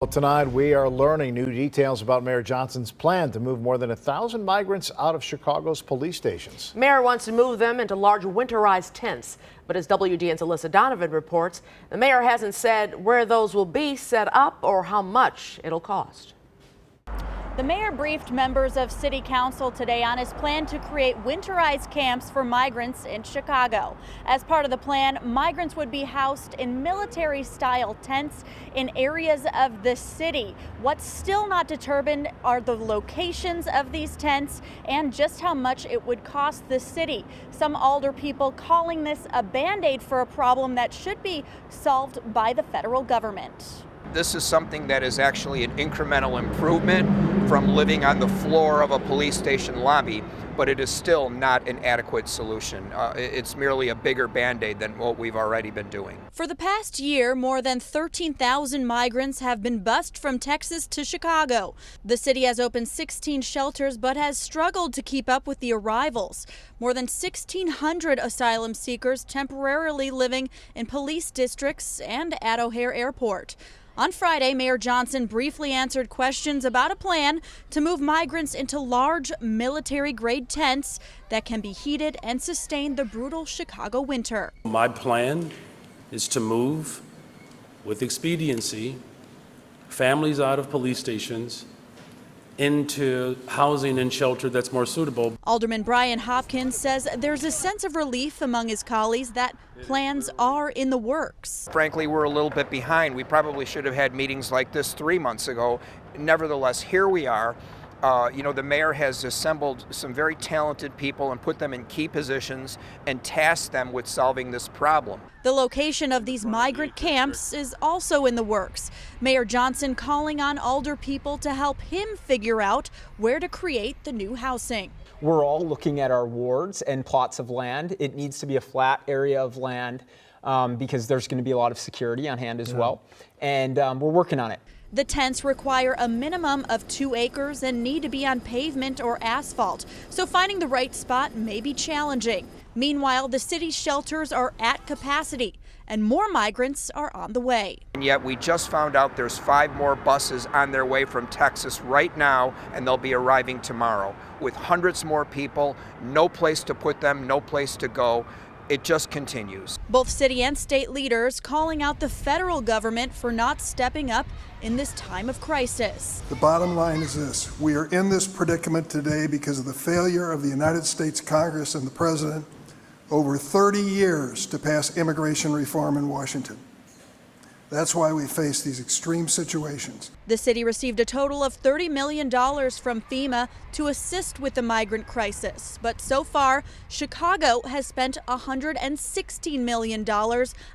Well, tonight we are learning new details about Mayor Johnson's plan to move more than 1,000 migrants out of Chicago's police stations. Mayor wants to move them into large winterized tents, but as WGN's Alyssa Donovan reports, the mayor hasn't said where those will be set up or how much it'll cost. The mayor briefed members of City Council today on his plan to create winterized camps for migrants in Chicago. As part of the plan, migrants would be housed in military-style tents in areas of the city. What's still not determined are the locations of these tents and just how much it would cost the city. Some Alder people calling this a Band-Aid for a problem that should be solved by the federal government. This is something that is actually an incremental improvement from living on the floor of a police station lobby, but it is still not an adequate solution. It's merely a bigger Band-Aid than what we've already been doing. For the past year, more than 13,000 migrants have been bused from Texas to Chicago. The city has opened 16 shelters but has struggled to keep up with the arrivals. More than 1,600 asylum seekers temporarily living in police districts and at O'Hare Airport. On Friday, Mayor Johnson briefly answered questions about a plan to move migrants into large military-grade tents that can be heated and sustain the brutal Chicago winter. My plan is to move with expediency families out of police stations into housing and shelter that's more suitable. Alderman Brian Hopkins says there's a sense of relief among his colleagues that plans are in the works. Frankly, we're a little bit behind. We probably should have had meetings like this 3 months ago. Nevertheless, here we are. The mayor has assembled some very talented people and put them in key positions and tasked them with solving this problem. The location of these migrant camps is also in the works. Mayor Johnson calling on Alder people to help him figure out where to create the new housing. We're all looking at our wards and plots of land. It needs to be a flat area of land because there's going to be a lot of security on hand as well. And we're working on it. The tents require a minimum of 2 acres and need to be on pavement or asphalt, so finding the right spot may be challenging. Meanwhile, the city's shelters are at capacity and more migrants are on the way. And yet we just found out there's 5 more buses on their way from Texas right now, and they'll be arriving tomorrow with hundreds more people, no place to put them, no place to go. It just continues. Both city and state leaders calling out the federal government for not stepping up in this time of crisis. The bottom line is this: we are in this predicament today because of the failure of the United States Congress and the President over 30 years to pass immigration reform in Washington. That's why we face these extreme situations. The city received a total of $30 million from FEMA to assist with the migrant crisis. But so far, Chicago has spent $116 million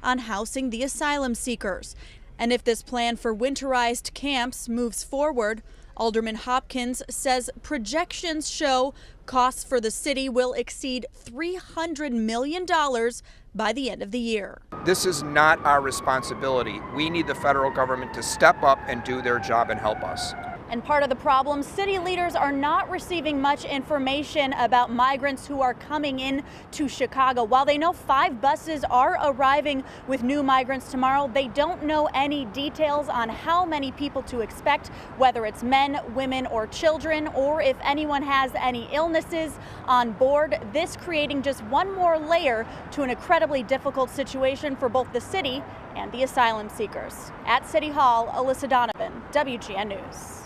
on housing the asylum seekers. And if this plan for winterized camps moves forward, Alderman Hopkins says projections show costs for the city will exceed $300 million by the end of the year. This is not our responsibility. We need the federal government to step up and do their job and help us. And part of the problem, city leaders are not receiving much information about migrants who are coming in to Chicago. While they know 5 buses are arriving with new migrants tomorrow, they don't know any details on how many people to expect, whether it's men, women, or children, or if anyone has any illnesses on board. This creating just one more layer to an incredibly difficult situation for both the city and the asylum seekers. At City Hall, Alyssa Donovan, WGN News.